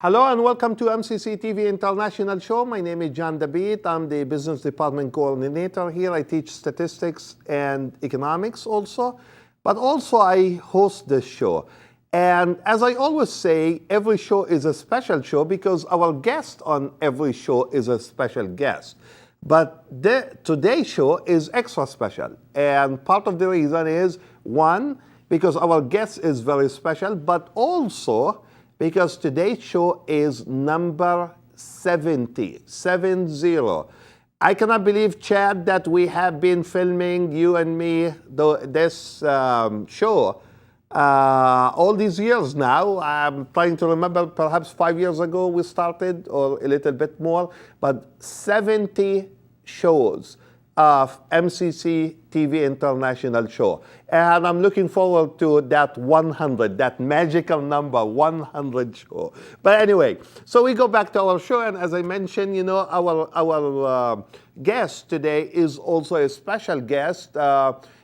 Hello and welcome to MCC TV International Show. My name is John Dabeet. I'm the Business Department Coordinator here. I teach statistics and economics also, but also I host this show. And as I always say, every show is a special show because our guest on every show is a special guest. But today's show is extra special. And part of the reason is, one, because our guest is very special, but also because today's show is number 70. I cannot believe, Chad, that we have been filming, you and me, this show all these years now. I'm trying to remember, perhaps 5 years ago we started, or a little bit more, but 70 shows of MCC TV International Show. And I'm looking forward to that 100, that magical number, 100 show. But anyway, so we go back to our show, and as I mentioned, you know, our guest today is also a special guest,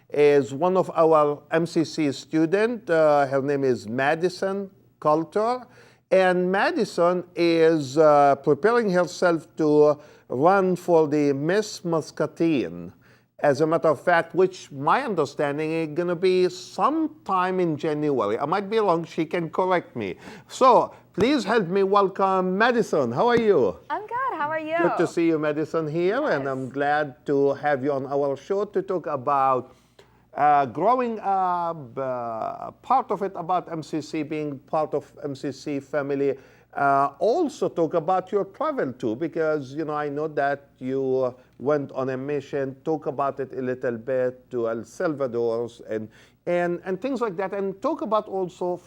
is one of our MCC student. Her name is Madison Coulter. And Madison is preparing herself to run for the Miss Muscatine. As a matter of fact, which my understanding is going to be sometime in January. I might be wrong. She can correct me. So please help me welcome Madison. How are you? I'm good. How are you? Good to see you, Madison, here. Yes. And I'm glad to have you on our show to talk about growing up, part of it about MCC, being part of MCC family. Also talk about your travel too, because you know I know that you went on a mission. Talk about it a little bit to El Salvador and things like that, and talk about also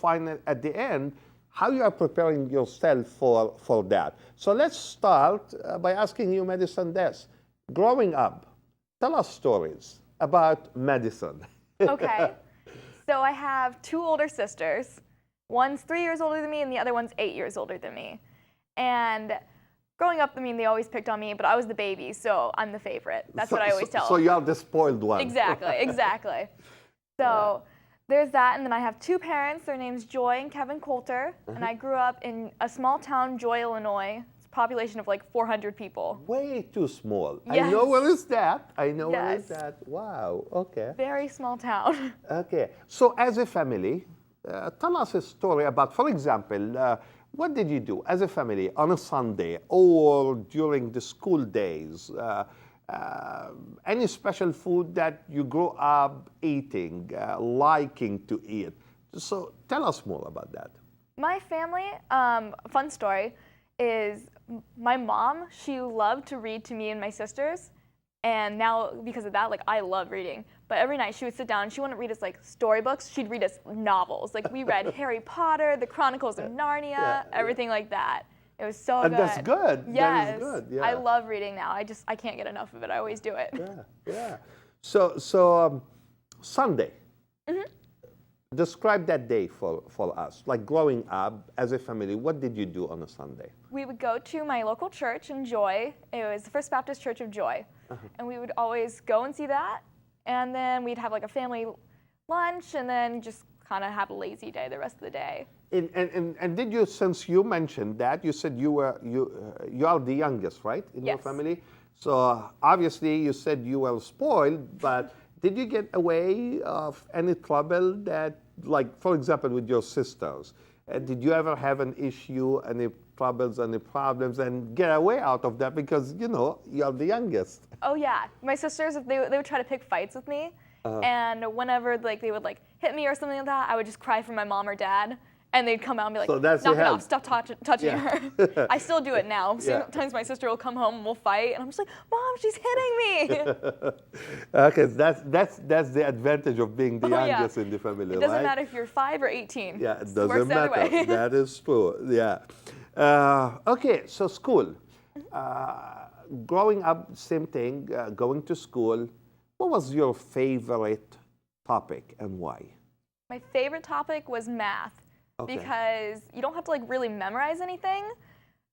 at the end how you are preparing yourself for that. So let's start by asking you, Madison, this: growing up, tell us stories about Madison. Okay. So I have two older sisters. One's 3 years older than me, and the other one's 8 years older than me. And growing up, I mean, they always picked on me, but I was the baby, so I'm the favorite. That's what I always tell them. So you're the spoiled one. Exactly. So there's that, and then I have two parents. Their names Joy and Kevin Coulter, and I grew up in a small town, Joy, Illinois. It's a population of like 400 people. Way too small. Yes. I know where is that. I know where Yes. is that. Wow. Okay. Very small town. Okay. So as a family, tell us a story about, for example, what did you do as a family on a Sunday or during the school days? Any special food that you grew up eating, liking to eat? So tell us more about that. My family, fun story, is my mom, she loved to read to me and my sisters. And now, because of that, like, I love reading. But every night she would sit down and she wouldn't read us like storybooks, she'd read us novels. Like, we read Harry Potter, The Chronicles of Narnia, everything like that. It was so good. That's good. Yes. That is good. Yeah. I love reading now. I can't get enough of it. I always do it. Yeah. So Sunday. Describe that day for us. Like growing up as a family, what did you do on a Sunday? We would go to my local church in Joy. It was the First Baptist Church of Joy. And we would always go and see that. And then we'd have like a family lunch and then just kind of have a lazy day the rest of the day. And did you, since you mentioned that, you said you are the youngest, right, in your Yes. family? So obviously you said you were spoiled, but did you get away of any trouble that, like, for example, with your sisters? Did you ever have an issue, any troubles, any problems, and get away out of that because, you know, you're the youngest? Oh yeah, my sisters, they would try to pick fights with me, and whenever like they would like hit me or something like that, I would just cry for my mom or dad, and they'd come out and be like, So that's knock your it help. off, stop touching her. I still do it now. Yeah. Sometimes my sister will come home and we'll fight, and I'm just like, Mom, she's hitting me. Okay, that's the advantage of being the Oh, yeah. youngest in the family, It doesn't right? matter if you're 5 or 18. Yeah, it Works doesn't the other matter. way. That is true. Yeah. Okay, so school. Growing up, same thing. Going to school. What was your favorite topic and why? My favorite topic was math, because you don't have to like really memorize anything,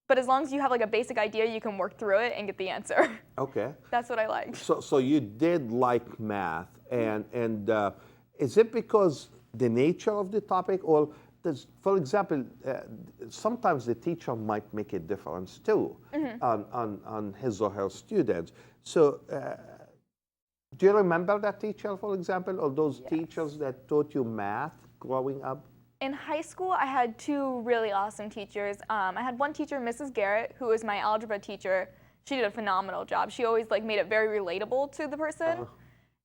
but as long as you have like a basic idea, you can work through it and get the answer. Okay. That's what I liked. So you did like math, and is it because the nature of the topic, or for example, sometimes the teacher might make a difference too on his or her students. So do you remember that teacher, for example, or those teachers that taught you math growing up? In high school, I had two really awesome teachers. I had one teacher, Mrs. Garrett, who was my algebra teacher. She did a phenomenal job. She always like made it very relatable to the person.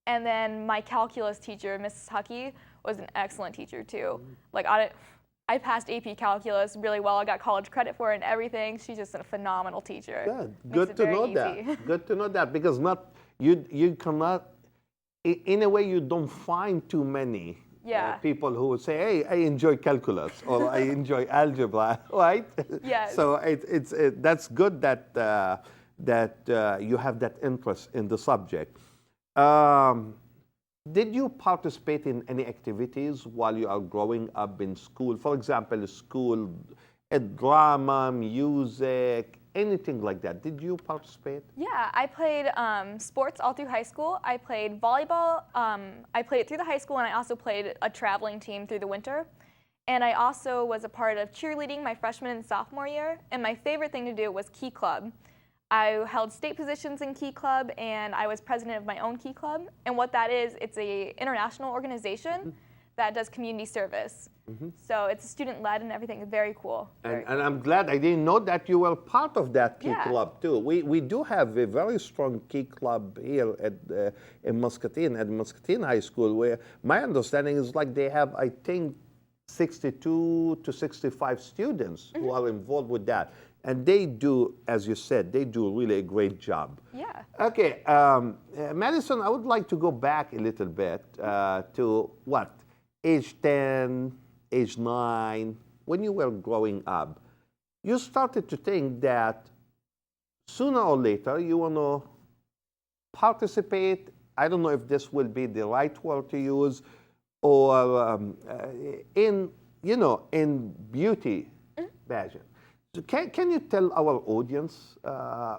And then my calculus teacher, Mrs. Huckey, was an excellent teacher too. Like I passed AP calculus really well. I got college credit for it and everything. She's just a phenomenal teacher. Good. Makes Good it to very know easy. that. Good to know that, because you cannot, in a way, you don't find too many people who would say, "Hey, I enjoy calculus" or "I enjoy algebra," right? Yes. So that's good that you have that interest in the subject. Did you participate in any activities while you are growing up in school? For example, school, drama, music, anything like that. Did you participate? Yeah, I played sports all through high school. I played volleyball. I played it through the high school, and I also played a traveling team through the winter. And I also was a part of cheerleading my freshman and sophomore year. And my favorite thing to do was Key Club. I held state positions in Key Club, and I was president of my own Key Club. And what that is, it's an international organization that does community service. So it's student-led and everything. It's very cool. And I'm glad. I didn't know that you were part of that Key Club too. We do have a very strong Key Club here in Muscatine, at Muscatine High School, where my understanding is like they have, I think, 62 to 65 students who are involved with that. And they do, as you said, they do really a great job. Yeah. Okay, Madison, I would like to go back a little bit to what? Age 10, age 9, when you were growing up, you started to think that sooner or later you want to participate. I don't know if this will be the right word to use, or in beauty pageant. So can you tell our audience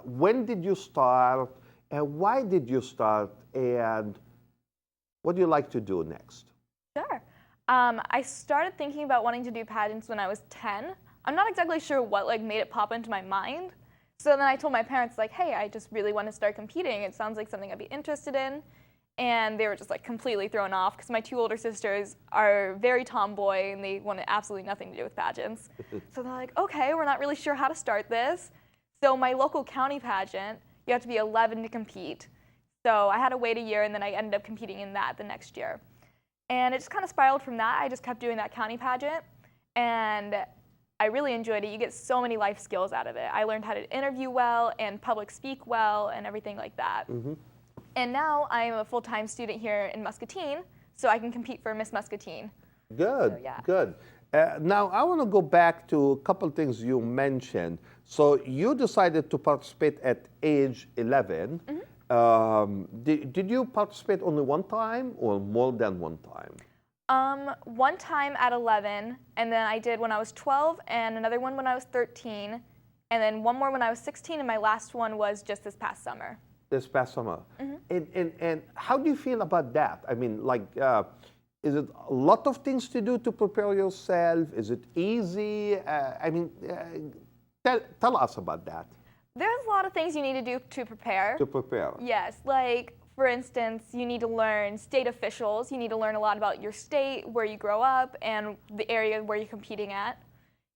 when did you start, and why did you start, and what do you like to do next? Sure. I started thinking about wanting to do pageants when I was 10. I'm not exactly sure what made it pop into my mind. So then I told my parents, hey, I just really want to start competing. It sounds like something I'd be interested in. And they were just completely thrown off, because my two older sisters are very tomboy and they wanted absolutely nothing to do with pageants. So they're like, okay, we're not really sure how to start this. So my local county pageant, you have to be 11 to compete. So I had to wait a year, and then I ended up competing in that the next year. And it just kind of spiraled from that. I just kept doing that county pageant, and I really enjoyed it. You get so many life skills out of it. I learned how to interview well and public speak well and everything like that. And now I'm a full-time student here in Muscatine, so I can compete for Miss Muscatine. Good, So, yeah. good. Now, I want to go back to a couple things you mentioned. So you decided to participate at age 11. Did you participate only one time or more than one time? One time at 11, and then I did when I was 12, and another one when I was 13, and then one more when I was 16, and my last one was just this past summer. This past summer. And how do you feel about that? I mean, is it a lot of things to do to prepare yourself? Is it easy? Tell us about that. There's a lot of things you need to do to prepare. To prepare. Yes, for instance, you need to learn state officials. You need to learn a lot about your state, where you grow up, and the area where you're competing at.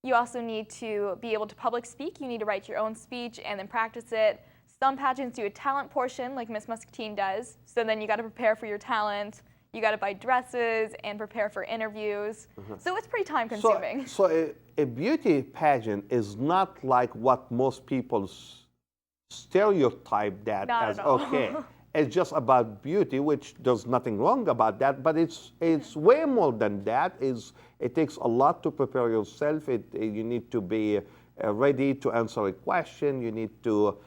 You also need to be able to public speak. You need to write your own speech and then practice it. Some pageants do a talent portion, like Miss Muscatine does. So then you got to prepare for your talent. You got to buy dresses and prepare for interviews. So it's pretty time consuming. So a beauty pageant is not like what most people stereotype that Not as. at all. Okay. It's just about beauty, which there's nothing wrong about that, but it's way more than that. It takes a lot to prepare yourself. You need to be ready to answer a question. You need to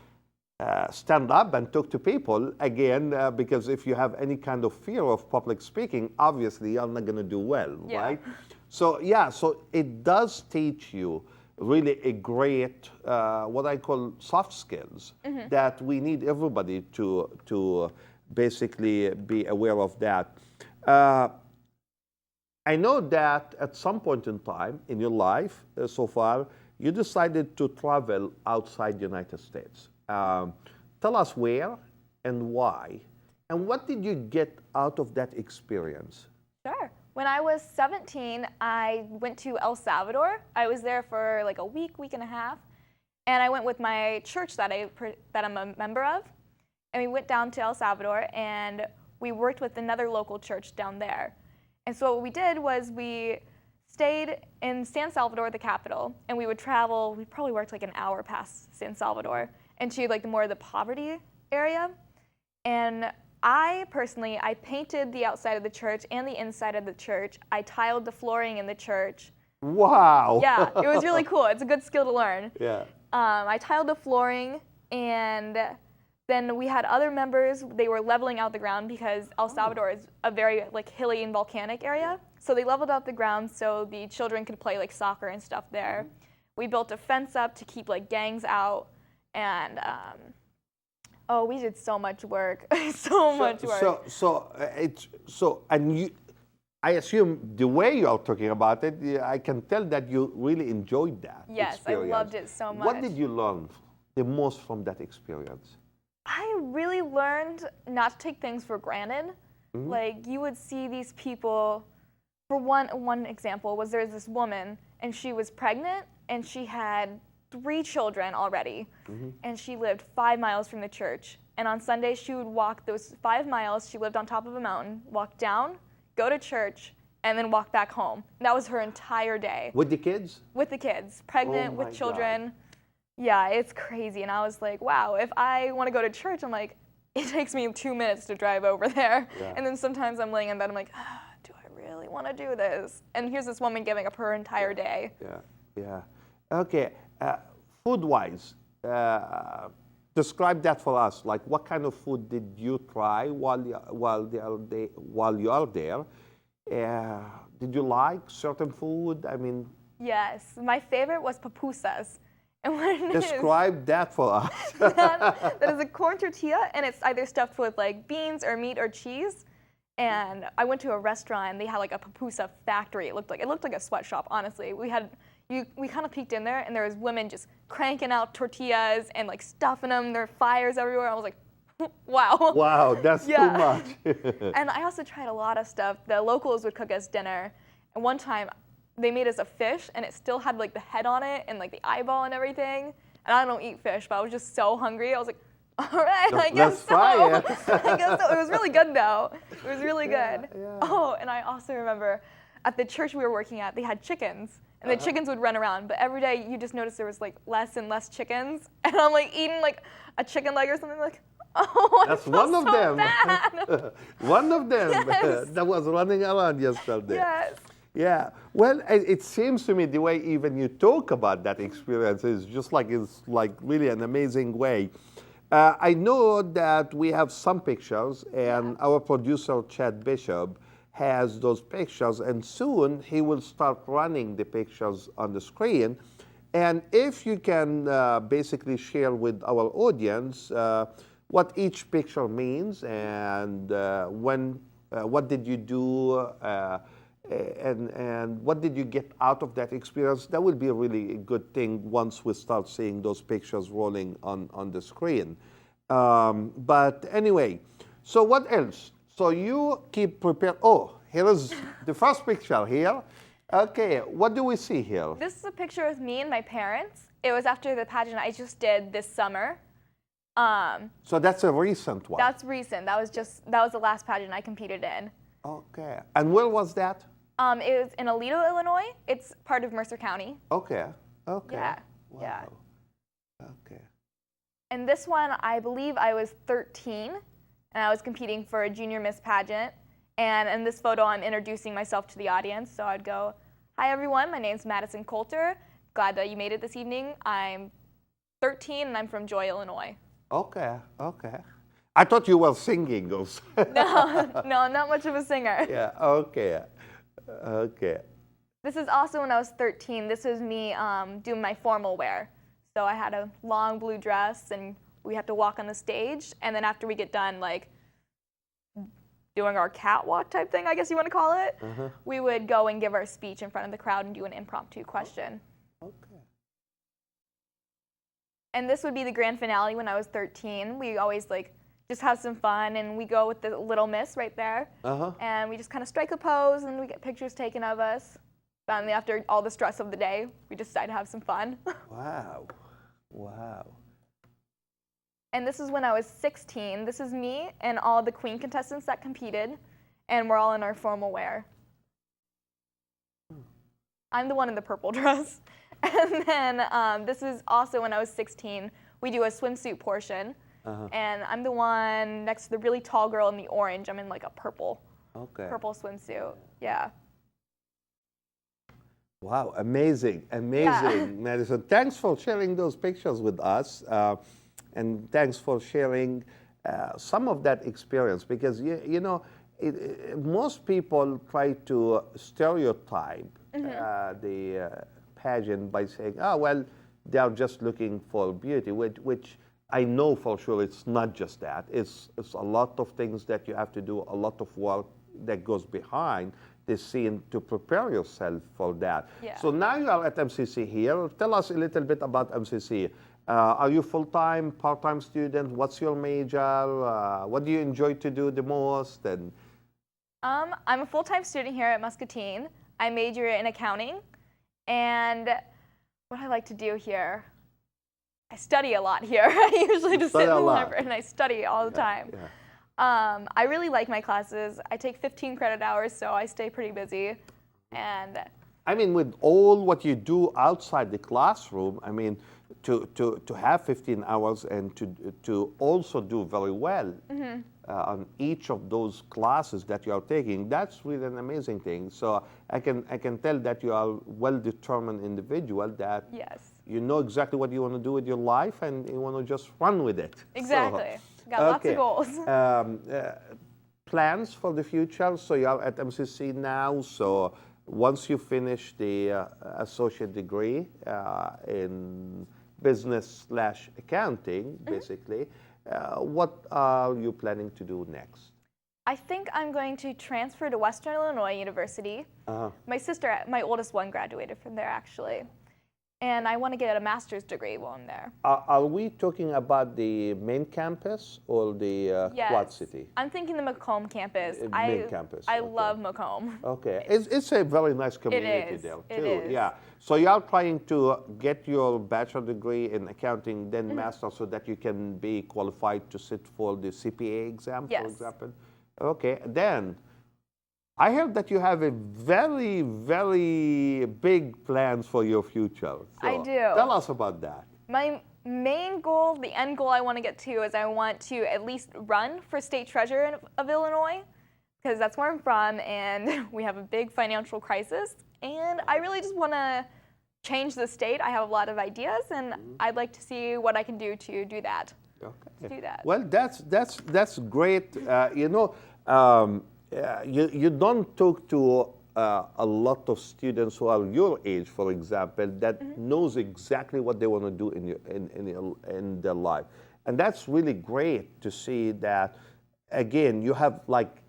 stand up and talk to people again, because if you have any kind of fear of public speaking, obviously you're not going to do well, right? So so it does teach you really a great, what I call soft skills, that we need everybody to basically be aware of that. I know that at some point in time in your life so far, you decided to travel outside the United States. Tell us where and why, and what did you get out of that experience? Sure. When I was 17, I went to El Salvador. I was there for like a week, week and a half, and I went with my church that I'm a member of, and we went down to El Salvador, and we worked with another local church down there. And so what we did was we stayed in San Salvador, the capital, and we would travel. We probably worked like an hour past San Salvador into like the more of the poverty area. And I personally painted the outside of the church and the inside of the church. I tiled the flooring in the church. Wow. Yeah, it was really cool. It's a good skill to learn. Yeah. I tiled the flooring, and then we had other members. They were leveling out the ground because El Salvador is a very like hilly and volcanic area. So they leveled out the ground so the children could play like soccer and stuff there. We built a fence up to keep like gangs out, and we did so much work, much work. I assume the way you're talking about it, I can tell that you really enjoyed that. Yes, experience. I loved it so much. What did you learn the most from that experience? I really learned not to take things for granted. Mm-hmm. Like you would see these people. For one example was there's this woman, and she was pregnant, and she had 3 children already, and she lived 5 miles from the church. And on Sundays, she would walk those 5 miles. She lived on top of a mountain, walk down, go to church, and then walk back home. And that was her entire day. With the kids? With the kids, pregnant, with children. God. Yeah, it's crazy. And I was like, wow, if I want to go to church, I'm like, it takes me 2 minutes to drive over there. Yeah. And then sometimes I'm laying in bed, I'm like, do I really want to do this? And here's this woman giving up her entire day. Yeah. Okay. Food-wise, describe that for us. Like, what kind of food did you try while you are there? Did you like certain food? I mean, yes, my favorite was pupusas. And what describe that for us. that is a corn tortilla, and it's either stuffed with like beans or meat or cheese. And I went to a restaurant, and they had like a pupusa factory. It looked like a sweatshop. Honestly, we kind of peeked in there, and there was women just cranking out tortillas and like stuffing them. There were fires everywhere. I was like, wow. Wow, that's too much. And I also tried a lot of stuff. The locals would cook us dinner, and one time they made us a fish, and it still had like the head on it and like the eyeball and everything. And I don't eat fish, but I was just so hungry. I was like, all right, I guess so. I guess so. It was really good though. It was really good. Yeah. Oh, and I also remember at the church we were working at, they had chickens. And the chickens would run around, but every day you just noticed there was like less and less chickens. And I'm like eating like a chicken leg or something, like, oh, that's I feel one of so them. Bad. One of them Yes. that was running around yesterday. Yes. Yeah. Well, it seems to me the way even you talk about that experience is just like it's like really an amazing way. I know that we have some pictures, and our producer Chad Bishop has those pictures, and soon he will start running the pictures on the screen. And if you can basically share with our audience what each picture means, and what did you do, and what did you get out of that experience, that will be a really good thing once we start seeing those pictures rolling on the screen. But anyway, so what else? So you keep prepared. Oh, here is the first picture here. Okay, what do we see here? This is a picture of me and my parents. It was after the pageant I just did this summer. So that's a recent one. That's recent. That was the last pageant I competed in. Okay, and where was that? It was in Aledo, Illinois. It's part of Mercer County. Okay. Yeah. Wow. Yeah. Okay. And this one, I believe I was 13, and I was competing for a junior Miss pageant. And in this photo, I'm introducing myself to the audience. So I'd go, hi, everyone. My name's Madison Coulter. Glad that you made it this evening. I'm 13, and I'm from Joy, Illinois. Okay. I thought you were singing also. No, I'm not much of a singer. Yeah, okay. This is also when I was 13. This was me doing my formal wear. So I had a long blue dress, and we had to walk on the stage. And then after we get done, like, doing our catwalk type thing, I guess you want to call it, we would go and give our speech in front of the crowd and do an impromptu question. Okay. And this would be the grand finale when I was 13. We always like just have some fun, and we go with the little miss right there, and we just kind of strike a pose, and we get pictures taken of us. Finally, after all the stress of the day, we just decide to have some fun. Wow. Wow. And this is when I was 16. This is me and all the Queen contestants that competed, and we're all in our formal wear. I'm the one in the purple dress. And then this is also when I was 16. We do a swimsuit portion, and I'm the one next to the really tall girl in the orange. I'm in like a purple swimsuit. Yeah. Wow, amazing, amazing, Madison. Thanks for sharing those pictures with us, and thanks for sharing some of that experience, because you know, most people try to stereotype the pageant by saying, oh, well, they are just looking for beauty, which I know for sure it's not just that. It's a lot of things that you have to do, a lot of work that goes behind the scene to prepare yourself for that. Yeah. So now you are at MCC here. Tell us a little bit about MCC. Are you full-time, part-time student? What's your major? What do you enjoy to do the most? And I'm a full-time student here at Muscatine. I major in accounting, and what I like to do here, I study a lot here. I usually just sit in the library and I study all the time. Yeah. I really like my classes. I take 15 credit hours, so I stay pretty busy. And I mean, with all what you do outside the classroom, I mean, to have 15 hours and to also do very well on each of those classes that you are taking, that's really an amazing thing. So I can tell that you are a well-determined individual, that you know exactly what you want to do with your life and you want to just run with it. Exactly. Got lots of goals. Plans for the future? So you are at MCC now, so once you finish the associate degree in business/accounting, basically, what are you planning to do next? I think I'm going to transfer to Western Illinois University. My sister, my oldest one, graduated from there actually. And I want to get a master's degree while I'm there. Are we talking about the main campus or the Quad City? I'm thinking the Macomb campus. Main campus. I love Macomb. Okay, it's a very nice community there too. It is. Yeah. So you are trying to get your bachelor degree in accounting, then master, so that you can be qualified to sit for the CPA exam, for example. Okay, then I heard that you have a very, very big plans for your future. So I do. Tell us about that. My main goal, the end goal I want to get to, is I want to at least run for state treasurer of Illinois, because that's where I'm from, and we have a big financial crisis. And I really just want to change the state. I have a lot of ideas, and I'd like to see what I can do to do that. Okay. Do that. Well, that's great. You know, you don't talk to a lot of students who are your age, for example, that knows exactly what they want to do in their life, and that's really great to see that. Again, you have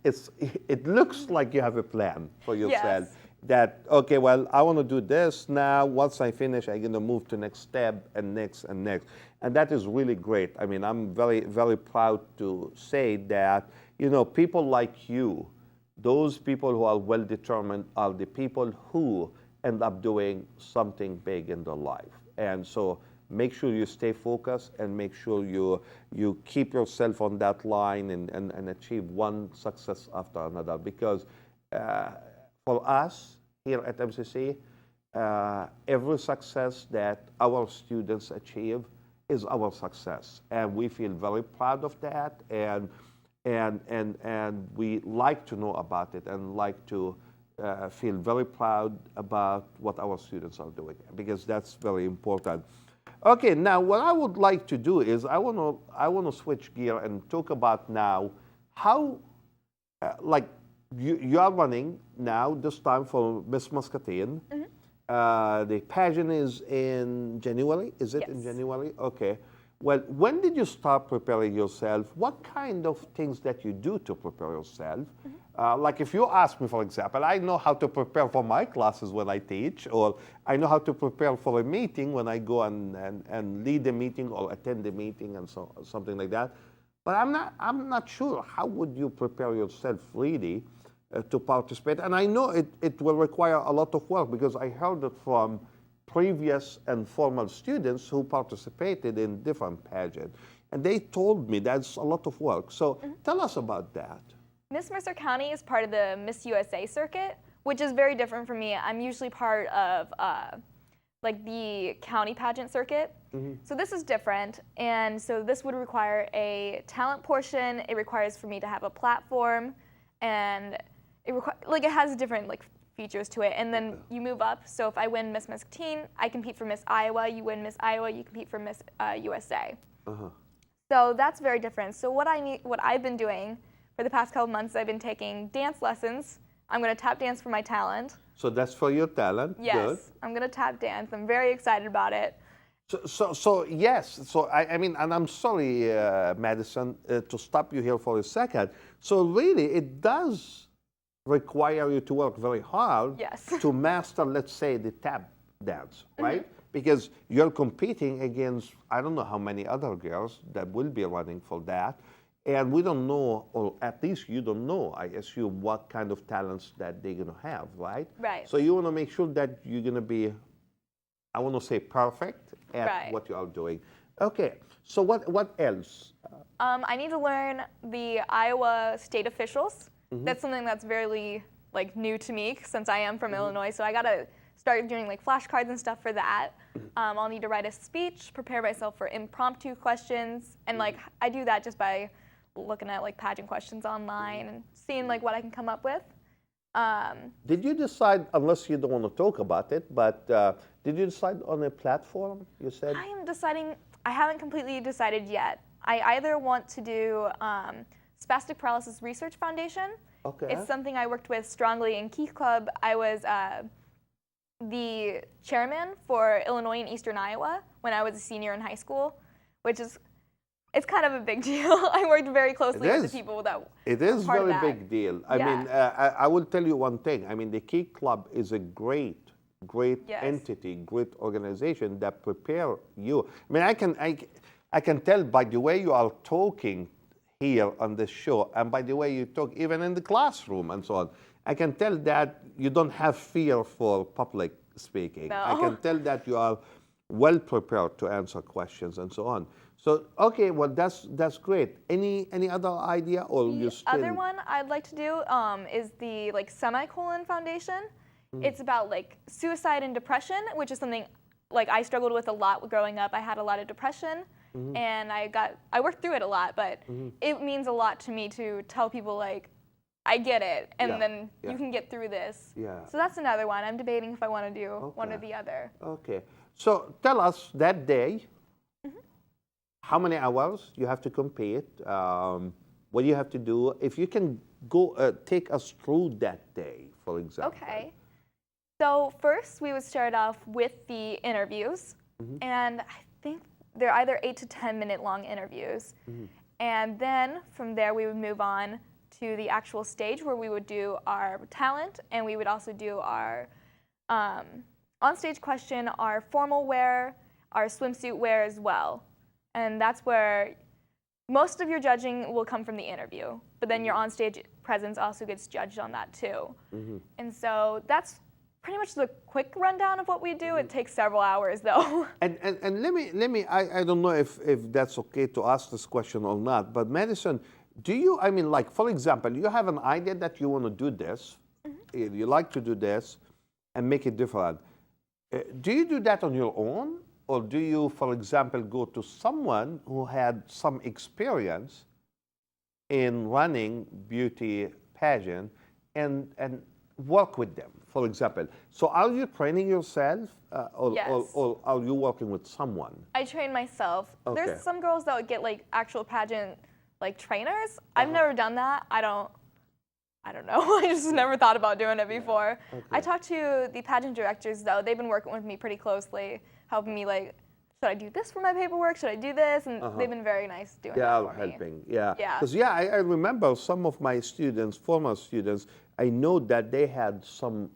it looks like you have a plan for yourself. Yes. That, okay, well, I want to do this now. Once I finish, I'm going to move to next step and next and next. And that is really great. I mean, I'm very, very proud to say that, you know, people like you, those people who are well determined, are the people who end up doing something big in their life. And so make sure you stay focused and make sure you keep yourself on that line and achieve one success after another. Because for us here at MCC, every success that our students achieve is our success, and we feel very proud of that, and we like to know about it and like to feel very proud about what our students are doing, because that's very important. Okay, now what I would like to do is I want to switch gear and talk about now how you are running now this time for Miss Muscatine. The pageant is in January. Is it in January? Okay. Well, when did you start preparing yourself? What kind of things that you do to prepare yourself? Like if you ask me, for example, I know how to prepare for my classes when I teach, or I know how to prepare for a meeting when I go and lead a meeting or attend a meeting and so something like that. But I'm not sure how would you prepare yourself really to participate. And I know it will require a lot of work because I heard it from previous and former students who participated in different pageants. And they told me that's a lot of work. So tell us about that. Miss Mercer County is part of the Miss USA circuit, which is very different from me. I'm usually part of like the county pageant circuit. So this is different. And so this would require a talent portion. It requires for me to have a platform, and it has different features to it, and then you move up. So if I win Miss Teen, I compete for Miss Iowa. You win Miss Iowa, you compete for Miss USA. So that's very different. So what I've been doing for the past couple months, I've been taking dance lessons. I'm going to tap dance for my talent. So that's for your talent. Yes, good. I'm going to tap dance. I'm very excited about it. So yes. So I mean, and I'm sorry, Madison, to stop you here for a second. So really, it does require you to work very hard to master, let's say, the tap dance, right? Because you're competing against, I don't know how many other girls that will be running for that. And we don't know, or at least you don't know, I assume, what kind of talents that they're going to have, right? Right. So you want to make sure that you're going to be, I want to say, perfect at what you are doing. Okay. So what else? I need to learn the Iowa state officials. That's something that's very new to me since I am from Illinois. So I gotta start doing flashcards and stuff for that. I'll need to write a speech, prepare myself for impromptu questions, and I do that just by looking at pageant questions online and seeing what I can come up with. Did you decide, unless you don't want to talk about it, but did you decide on a platform? You said I am deciding. I haven't completely decided yet. I either want to do Spastic Paralysis Research Foundation. Okay. It's something I worked with strongly in Keith Club. I was the chairman for Illinois and Eastern Iowa when I was a senior in high school, which is, it's kind of a big deal. I worked very closely with the people that It is part of very that. big deal. I mean, I will tell you one thing. I mean, the Keith Club is a great entity, great organization that prepare you. I mean, I can tell by the way you are talking here on this show, and by the way you talk even in the classroom and so on, I can tell that you don't have fear for public speaking. No. I can tell that you are well prepared to answer questions and so on. So, okay, well, that's great. Any other idea, or you still? The other one I'd like to do is the Semicolon Foundation. It's about suicide and depression, which is something I struggled with a lot growing up. I had a lot of depression. And I worked through it a lot, but it means a lot to me to tell people I get it, and then you can get through this. So that's another one. I'm debating if I want to do one or the other. Okay. So tell us that day, how many hours you have to compete, what do you have to do, if you can go take us through that day, for example. Okay. So first we would start off with the interviews, and I think they're either 8 to 10 minute long interviews. And then from there we would move on to the actual stage where we would do our talent, and we would also do our on-stage question, our formal wear, our swimsuit wear as well. And that's where most of your judging will come from the interview, but then your on-stage presence also gets judged on that too. And so that's pretty much the quick rundown of what we do. It takes several hours though. And let me I don't know if that's okay to ask this question or not, but Madison, do you, I mean, for example, you have an idea that you want to do this, you like to do this and make it different. Do you do that on your own, or do you, for example, go to someone who had some experience in running beauty pageant and work with them, for example? So are you training yourself, or are you working with someone? I train myself. Okay. There's some girls that would get actual pageant trainers. I've never done that. I don't know. I just never thought about doing it before. I talked to the pageant directors though. They've been working with me pretty closely, helping me should I do this for my paperwork? Should I do this? And they've been very nice doing They that are for me. helping, yeah. Yeah. Because, I remember some of my students, former students, I know that they had some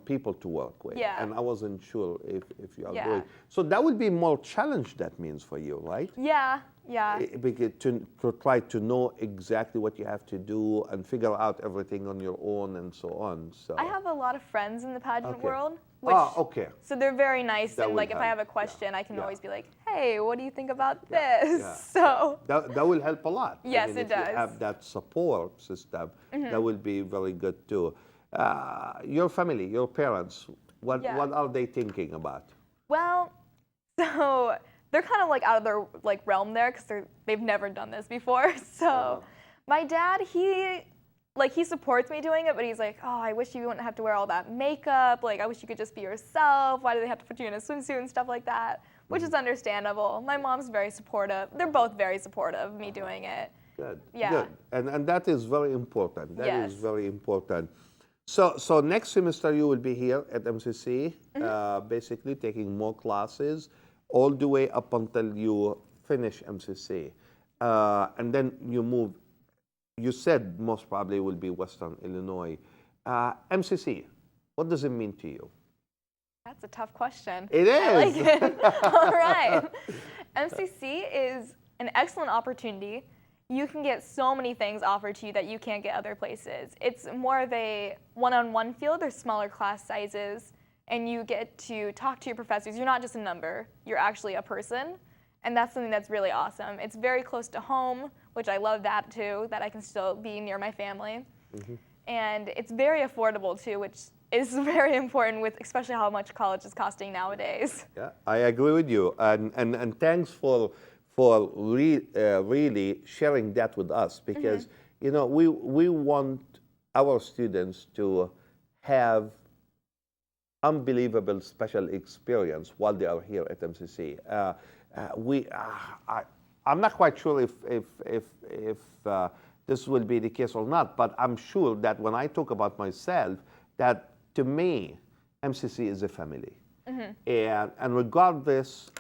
people to work with. Yeah. And I wasn't sure if you are Yeah. doing. So that would be more challenge, that means, for you, right? Yeah, yeah. Because to try to know exactly what you have to do and figure out everything on your own and so on. So I have a lot of friends in the pageant Okay. world. Which, okay. So they're very nice, That and would like if I help. have a question, I can Yeah. always be like, "Hey, what do you think about this?" Yeah. So That will help a lot. Yes, if it does. you have that support system, that will be very good too. Your family, your parents, what Yeah. are they thinking about? well, so they're kind of like out of their like realm there because they've never done this before. So my dad, he supports me doing it, but he's like, "Oh, I wish you wouldn't have to wear all that makeup. Like, I wish you could just be yourself. Why do they have to put you in a swimsuit and stuff like that?" Which is understandable. My mom's very supportive. They're both very supportive of me doing it. Good. Yeah. Good. And that is very important. That is Yes. very important. So next semester you will be here at MCC, basically taking more classes all the way up until you finish MCC. And then you move, you said most probably will be Western Illinois. MCC, what does it mean to you? That's a tough question. It I like is. it. All right. MCC is an excellent opportunity. You can get so many things offered to you that you can't get other places. It's more of a one-on-one field. There's smaller class sizes, and you get to talk to your professors. You're not just a number. You're actually a person, and that's something that's really awesome. It's very close to home, which I love that too, that I can still be near my family. And it's very affordable too, which is very important with especially how much college is costing nowadays. Yeah, I agree with you, and thanks for really sharing that with us, because we want our students to have unbelievable special experience while they are here at MCC. I'm not quite sure if this will be the case or not, but I'm sure that when I talk about myself, that to me, MCC is a family. And regardless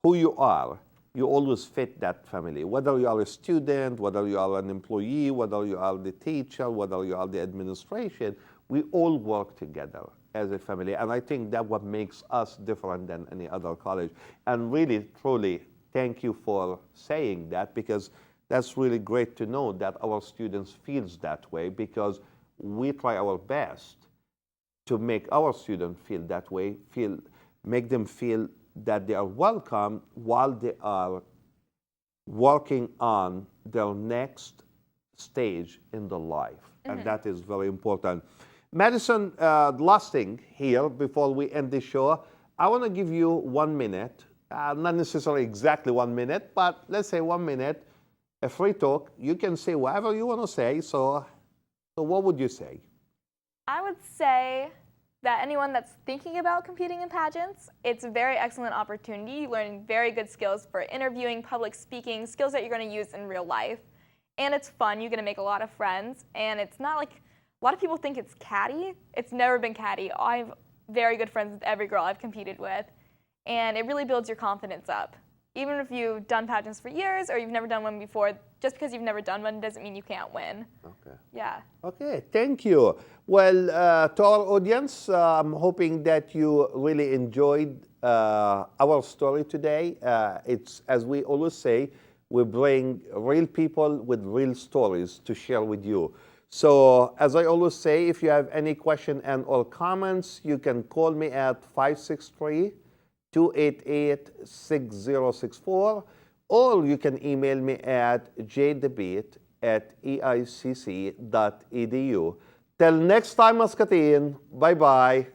who you are, you always fit that family. Whether you are a student, whether you are an employee, whether you are the teacher, whether you are the administration, we all work together as a family. And I think that what makes us different than any other college. And really, truly, thank you for saying that, because that's really great to know that our students feels that way, because we try our best to make our students feel that way, make them feel that they are welcome while they are working on their next stage in their life. And that is very important. Madison, last thing here before we end the show, I want to give you 1 minute, not necessarily exactly 1 minute, but let's say 1 minute, a free talk. You can say whatever you want to say. So what would you say? I would say that anyone that's thinking about competing in pageants, it's a very excellent opportunity. You learn very good skills for interviewing, public speaking, skills that you're going to use in real life. And it's fun. You're going to make a lot of friends. And it's not like, a lot of people think it's catty. It's never been catty. I have very good friends with every girl I've competed with. And it really builds your confidence up. Even if you've done pageants for years or you've never done one before, just because you've never done one doesn't mean you can't win. Okay. Yeah. Okay, thank you. Well, to our audience, I'm hoping that you really enjoyed our story today. It's, as we always say, we bring real people with real stories to share with you. So, as I always say, if you have any question and or comments, you can call me at 563-288-6064, or you can email me at jdabeet@eicc.edu. Till next time, Muscatine. Bye-bye.